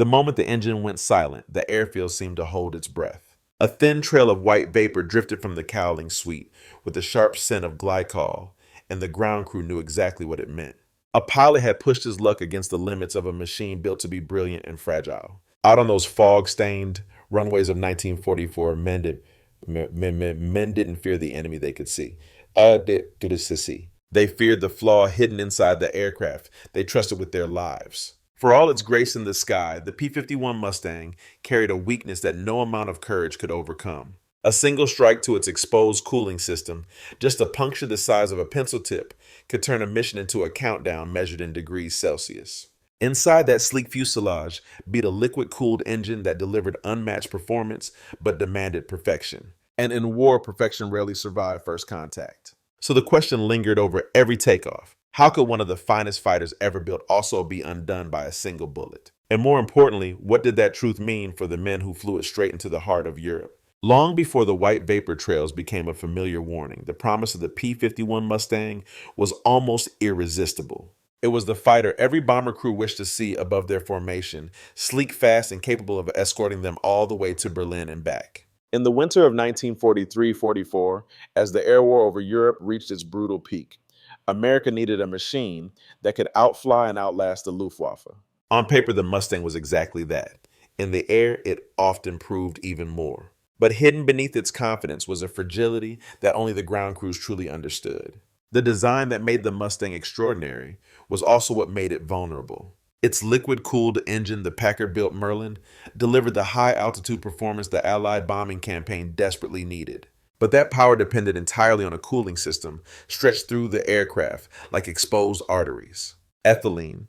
The moment the engine went silent, the airfield seemed to hold its breath. A thin trail of white vapor drifted from the cowling suite with a sharp scent of glycol, and the ground crew knew exactly what it meant. A pilot had pushed his luck against the limits of a machine built to be brilliant and fragile. Out on those fog-stained runways of 1944, men didn't fear the enemy they could see. They feared the flaw hidden inside the aircraft they trusted with their lives. For all its grace in the sky, the P-51 Mustang carried a weakness that no amount of courage could overcome. A single strike to its exposed cooling system, just a puncture the size of a pencil tip, could turn a mission into a countdown measured in degrees Celsius. Inside that sleek fuselage beat a liquid-cooled engine that delivered unmatched performance but demanded perfection. And in war, perfection rarely survived first contact. So the question lingered over every takeoff. How could one of the finest fighters ever built also be undone by a single bullet? And more importantly, what did that truth mean for the men who flew it straight into the heart of Europe? Long before the white vapor trails became a familiar warning, the promise of the P-51 Mustang was almost irresistible. It was the fighter every bomber crew wished to see above their formation, sleek, fast, and capable of escorting them all the way to Berlin and back. In the winter of 1943-44, as the air war over Europe reached its brutal peak, America needed a machine that could outfly and outlast the Luftwaffe. On paper, the Mustang was exactly that. In the air, it often proved even more. But hidden beneath its confidence was a fragility that only the ground crews truly understood. The design that made the Mustang extraordinary was also what made it vulnerable. Its liquid-cooled engine, the Packard-built Merlin, delivered the high-altitude performance the Allied bombing campaign desperately needed. But that power depended entirely on a cooling system stretched through the aircraft like exposed arteries. Ethylene,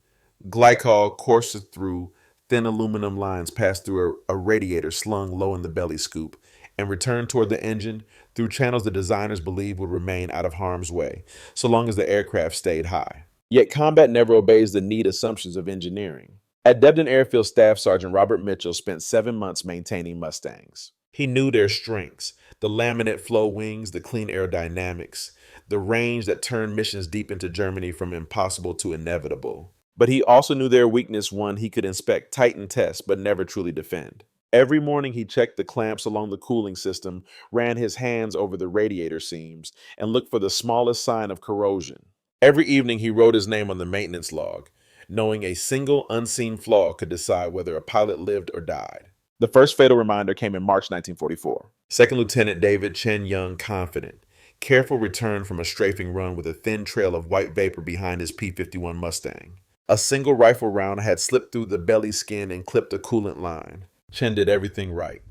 glycol coursed through thin aluminum lines, passed through a radiator slung low in the belly scoop, and returned toward the engine through channels the designers believed would remain out of harm's way, so long as the aircraft stayed high. Yet combat never obeys the neat assumptions of engineering. At Debden Airfield, Staff Sergeant Robert Mitchell spent 7 months maintaining Mustangs. He knew their strengths, the laminate flow wings, the clean aerodynamics, the range that turned missions deep into Germany from impossible to inevitable. But he also knew their weakness, one he could inspect, tighten, test, but never truly defend. Every morning he checked the clamps along the cooling system, ran his hands over the radiator seams, and looked for the smallest sign of corrosion. Every evening he wrote his name on the maintenance log, knowing a single unseen flaw could decide whether a pilot lived or died. The first fatal reminder came in March 1944. Second Lieutenant David Chen Young, confident, careful, returned from a strafing run with a thin trail of white vapor behind his P-51 Mustang. A single rifle round had slipped through the belly skin and clipped a coolant line. Chen did everything right.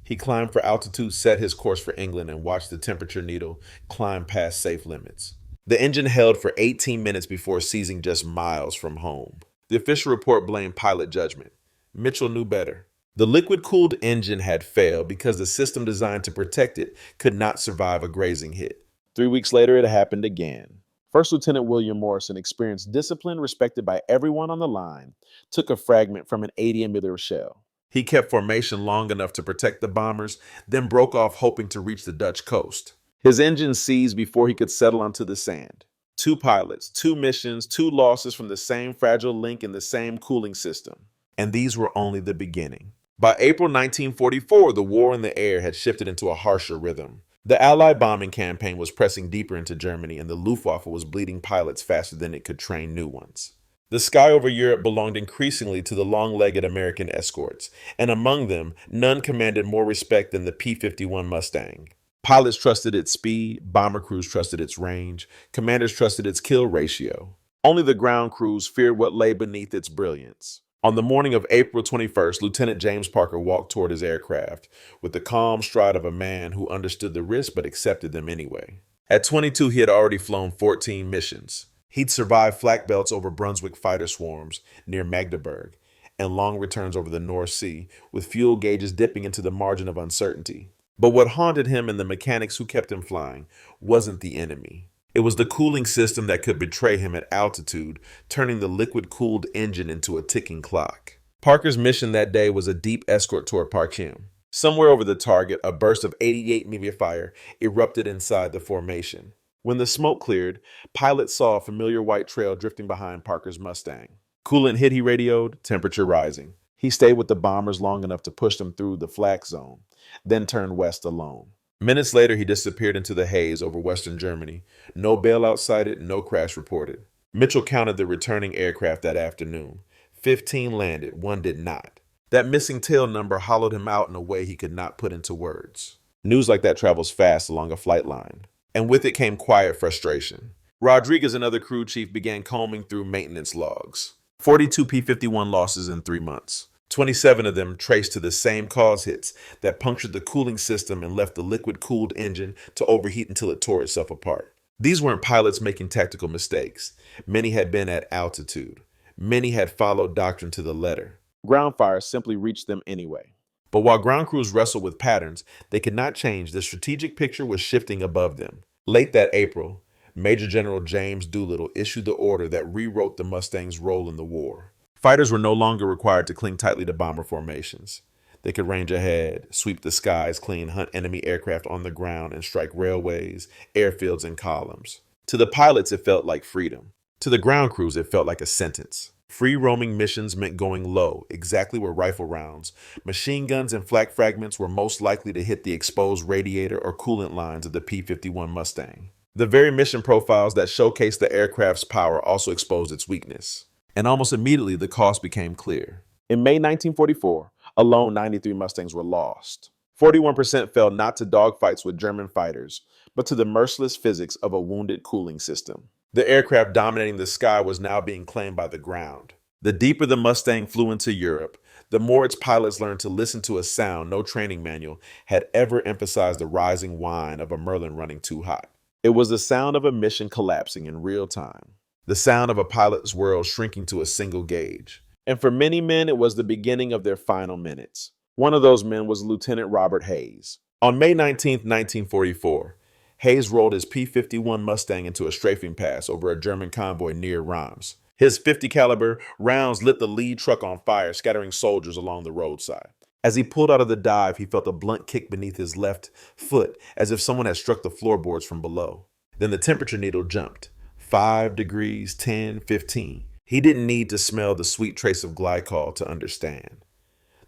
He climbed for altitude, set his course for England, and watched the temperature needle climb past safe limits. The engine held for 18 minutes before seizing just miles from home. The official report blamed pilot judgment. Mitchell knew better. The liquid-cooled engine had failed because the system designed to protect it could not survive a grazing hit. 3 weeks later, it happened again. First Lieutenant William Morrison, experienced discipline respected by everyone on the line, took a fragment from an 80mm shell. He kept formation long enough to protect the bombers, then broke off hoping to reach the Dutch coast. His engine seized before he could settle onto the sand. 2 pilots, 2 missions, 2 losses from the same fragile link in the same cooling system. And these were only the beginning. By April 1944, the war in the air had shifted into a harsher rhythm. The Allied bombing campaign was pressing deeper into Germany, and the Luftwaffe was bleeding pilots faster than it could train new ones. The sky over Europe belonged increasingly to the long-legged American escorts, and among them, none commanded more respect than the P-51 Mustang. Pilots trusted its speed, bomber crews trusted its range, commanders trusted its kill ratio. Only the ground crews feared what lay beneath its brilliance. On the morning of April 21st, Lieutenant James Parker walked toward his aircraft with the calm stride of a man who understood the risks but accepted them anyway. At 22, he had already flown 14 missions. He'd survived flak belts over Brunswick fighter swarms near Magdeburg and long returns over the North Sea with fuel gauges dipping into the margin of uncertainty. But what haunted him and the mechanics who kept him flying wasn't the enemy. It was the cooling system that could betray him at altitude, turning the liquid-cooled engine into a ticking clock. Parker's mission that day was a deep escort toward Parchim. Somewhere over the target, a burst of 88mm fire erupted inside the formation. When the smoke cleared, pilots saw a familiar white trail drifting behind Parker's Mustang. Coolant hit, he radioed, temperature rising. He stayed with the bombers long enough to push them through the flak zone, then turned west alone. Minutes later, he disappeared into the haze over western Germany. No bailout sighted, no crash reported. Mitchell counted the returning aircraft that afternoon. 15 landed, one did not. That missing tail number hollowed him out in a way he could not put into words. News like that travels fast along a flight line. And with it came quiet frustration. Rodriguez and other crew chief began combing through maintenance logs. 42 P-51 losses in 3 months. 27 of them traced to the same cause hits that punctured the cooling system and left the liquid-cooled engine to overheat until it tore itself apart. These weren't pilots making tactical mistakes. Many had been at altitude. Many had followed doctrine to the letter. Ground fire simply reached them anyway. But while ground crews wrestled with patterns they could not change, the strategic picture was shifting above them. Late that April, Major General James Doolittle issued the order that rewrote the Mustang's role in the war. Fighters were no longer required to cling tightly to bomber formations. They could range ahead, sweep the skies clean, hunt enemy aircraft on the ground, and strike railways, airfields, and columns. To the pilots, it felt like freedom. To the ground crews, it felt like a sentence. Free roaming missions meant going low, exactly where rifle rounds, machine guns, and flak fragments were most likely to hit the exposed radiator or coolant lines of the P-51 Mustang. The very mission profiles that showcased the aircraft's power also exposed its weakness. And almost immediately, the cost became clear. In May 1944, alone 93 Mustangs were lost. 41% fell not to dogfights with German fighters, but to the merciless physics of a wounded cooling system. The aircraft dominating the sky was now being claimed by the ground. The deeper the Mustang flew into Europe, the more its pilots learned to listen to a sound no training manual had ever emphasized: the rising whine of a Merlin running too hot. It was the sound of a mission collapsing in real time. The sound of a pilot's world shrinking to a single gauge. And for many men, it was the beginning of their final minutes. One of those men was Lieutenant Robert Hayes. On May 19, 1944, Hayes rolled his P-51 Mustang into a strafing pass over a German convoy near Reims. His .50 caliber rounds lit the lead truck on fire, scattering soldiers along the roadside. As he pulled out of the dive, he felt a blunt kick beneath his left foot, as if someone had struck the floorboards from below. Then the temperature needle jumped. 5 degrees, 10, 15. He didn't need to smell the sweet trace of glycol to understand.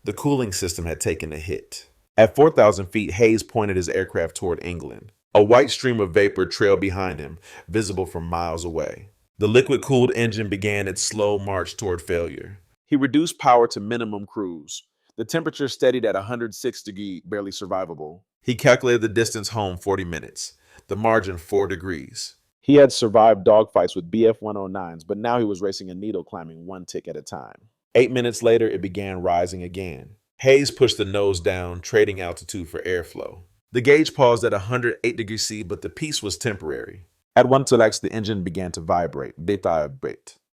The cooling system had taken a hit. At 4,000 feet, Hayes pointed his aircraft toward England. A white stream of vapor trailed behind him, visible from miles away. The liquid-cooled engine began its slow march toward failure. He reduced power to minimum cruise. The temperature steadied at 106 degrees, barely survivable. He calculated the distance home: 40 minutes. The margin, 4 degrees. He had survived dogfights with BF-109s, but now he was racing a needle, climbing one tick at a time. 8 minutes later, it began rising again. Hayes pushed the nose down, trading altitude for airflow. The gauge paused at 108 degrees C, but the peace was temporary. At 1 the engine began to vibrate.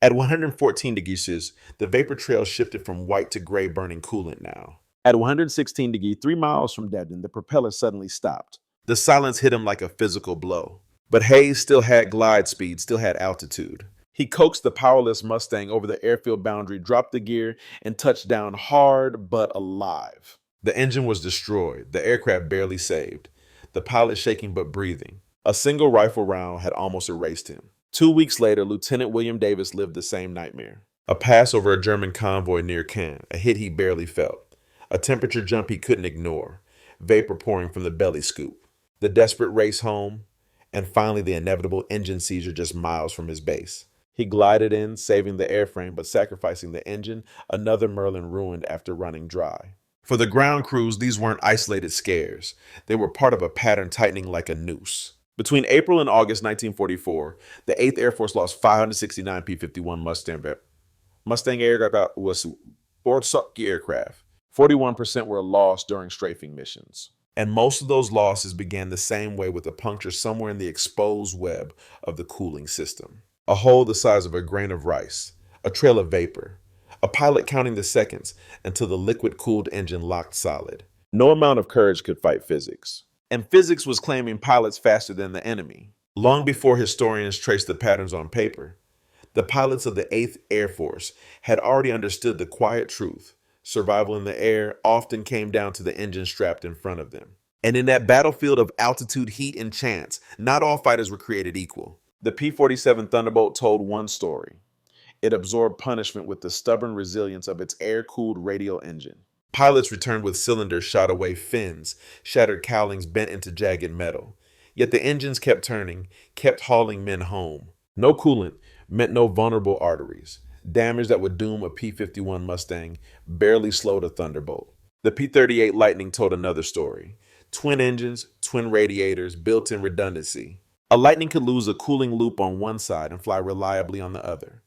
At 114 degrees C, the vapor trail shifted from white to gray, burning coolant now. At 116 degrees, 3 miles from Devon, the propeller suddenly stopped. The silence hit him like a physical blow. But Hayes still had glide speed, still had altitude. He coaxed the powerless Mustang over the airfield boundary, dropped the gear, and touched down hard but alive. The engine was destroyed, the aircraft barely saved, the pilot shaking but breathing. A single rifle round had almost erased him. 2 weeks later, Lieutenant William Davis lived the same nightmare. A pass over a German convoy near Caen, a hit he barely felt. A temperature jump he couldn't ignore, vapor pouring from the belly scoop. The desperate race home, and finally the inevitable engine seizure just miles from his base. He glided in, saving the airframe but sacrificing the engine, another Merlin ruined after running dry. For the ground crews, these weren't isolated scares. They were part of a pattern tightening like a noose. Between April and August 1944, the 8th Air Force lost 569 P-51 Mustang aircraft was Borsuk aircraft. 41% were lost during strafing missions. And most of those losses began the same way, with a puncture somewhere in the exposed web of the cooling system. A hole the size of a grain of rice, a trail of vapor, a pilot counting the seconds until the liquid-cooled engine locked solid. No amount of courage could fight physics. And physics was claiming pilots faster than the enemy. Long before historians traced the patterns on paper, the pilots of the 8th Air Force had already understood the quiet truth. Survival in the air often came down to the engine strapped in front of them. And in that battlefield of altitude, heat, and chance, not all fighters were created equal. The P-47 Thunderbolt told one story. It absorbed punishment with the stubborn resilience of its air-cooled radial engine. Pilots returned with cylinders shot away, fins, shattered cowlings bent into jagged metal. Yet the engines kept turning, kept hauling men home. No coolant meant no vulnerable arteries. Damage that would doom a P-51 Mustang barely slowed a Thunderbolt. The P-38 Lightning told another story. Twin engines, twin radiators, built-in redundancy. A Lightning could lose a cooling loop on one side and fly reliably on the other.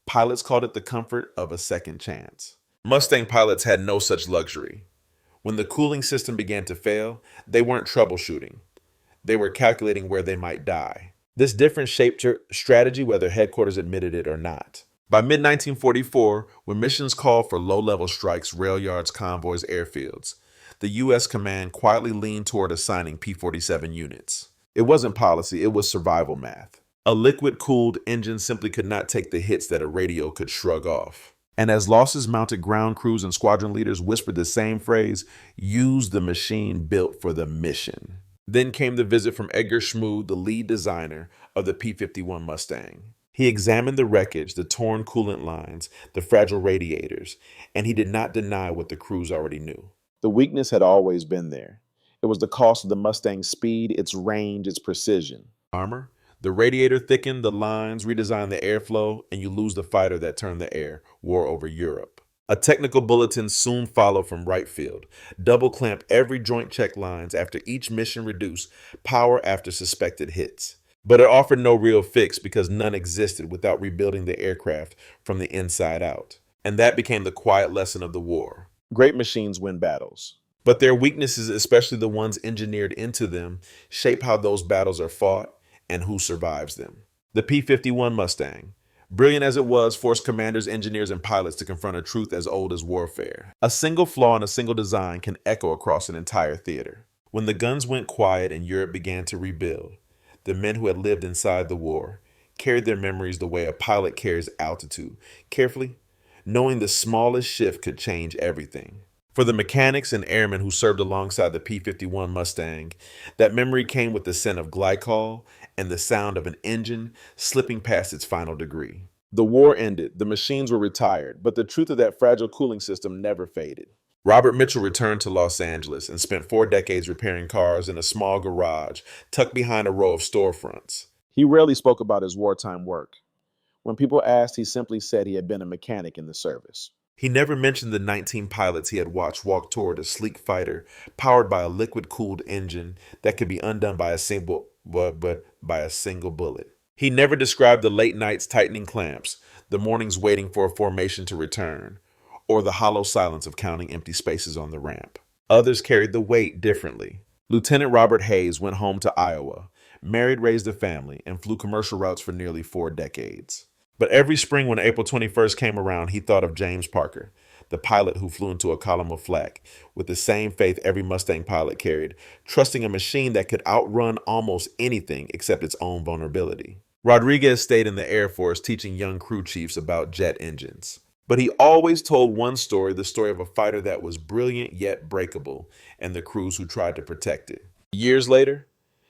Pilots called it the comfort of a second chance. Mustang pilots had no such luxury. When the cooling system began to fail, they weren't troubleshooting. They were calculating where they might die. This difference shaped your strategy whether headquarters admitted it or not. By mid-1944, when missions called for low-level strikes, rail yards, convoys, airfields, the U.S. command quietly leaned toward assigning P-47 units. It wasn't policy, it was survival math. A liquid-cooled engine simply could not take the hits that a radio could shrug off. And as losses mounted, ground crews and squadron leaders whispered the same phrase, use the machine built for the mission. Then came the visit from Edgar Schmood, the lead designer of the P-51 Mustang. He examined the wreckage, the torn coolant lines, the fragile radiators, and he did not deny what the crews already knew. The weakness had always been there. It was the cost of the Mustang's speed, its range, its precision. Armor? The radiator thickened the lines, redesigned the airflow, and you lose the fighter that turned the air, war over Europe. A technical bulletin soon followed from right field. Double clamp every joint check lines after each mission, reduced power after suspected hits. But it offered no real fix because none existed without rebuilding the aircraft from the inside out. And that became the quiet lesson of the war. Great machines win battles. But their weaknesses, especially the ones engineered into them, shape how those battles are fought and who survives them. The P-51 Mustang, brilliant as it was, forced commanders, engineers, and pilots to confront a truth as old as warfare. A single flaw in a single design can echo across an entire theater. When the guns went quiet and Europe began to rebuild, the men who had lived inside the war carried their memories the way a pilot carries altitude, carefully, knowing the smallest shift could change everything. For the mechanics and airmen who served alongside the P-51 Mustang, that memory came with the scent of glycol and the sound of an engine slipping past its final degree. The war ended, the machines were retired, but the truth of that fragile cooling system never faded. Robert Mitchell returned to Los Angeles and spent 4 decades repairing cars in a small garage tucked behind a row of storefronts. He rarely spoke about his wartime work. When people asked, he simply said he had been a mechanic in the service. He never mentioned the 19 pilots he had watched walk toward a sleek fighter powered by a liquid-cooled engine that could be undone by a single bullet. He never described the late nights tightening clamps, the mornings waiting for a formation to return, or the hollow silence of counting empty spaces on the ramp. Others carried the weight differently. Lieutenant Robert Hayes went home to Iowa, married, raised a family, and flew commercial routes for nearly 4 decades. But every spring when April 21st came around, he thought of James Parker, the pilot who flew into a column of flak, with the same faith every Mustang pilot carried, trusting a machine that could outrun almost anything except its own vulnerability. Rodriguez stayed in the Air Force teaching young crew chiefs about jet engines. But he always told one story, the story of a fighter that was brilliant yet breakable, and the crews who tried to protect it. Years later,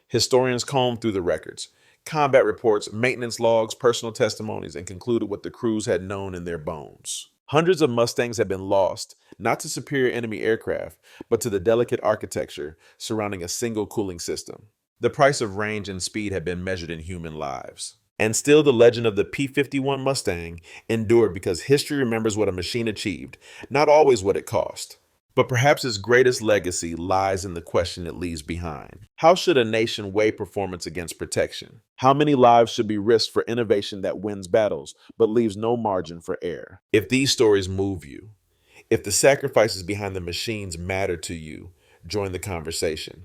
historians combed through the records, combat reports, maintenance logs, personal testimonies, and concluded what the crews had known in their bones. Hundreds of Mustangs had been lost, not to superior enemy aircraft, but to the delicate architecture surrounding a single cooling system. The price of range and speed had been measured in human lives. And still the legend of the P-51 Mustang endured because history remembers what a machine achieved, not always what it cost. But perhaps its greatest legacy lies in the question it leaves behind. How should a nation weigh performance against protection? How many lives should be risked for innovation that wins battles but leaves no margin for error? If these stories move you, if the sacrifices behind the machines matter to you, join the conversation.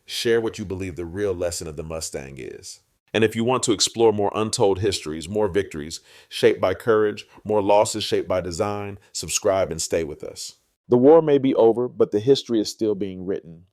Share what you believe the real lesson of the Mustang is. And if you want to explore more untold histories, more victories shaped by courage, more losses shaped by design, subscribe and stay with us. The war may be over, but the history is still being written.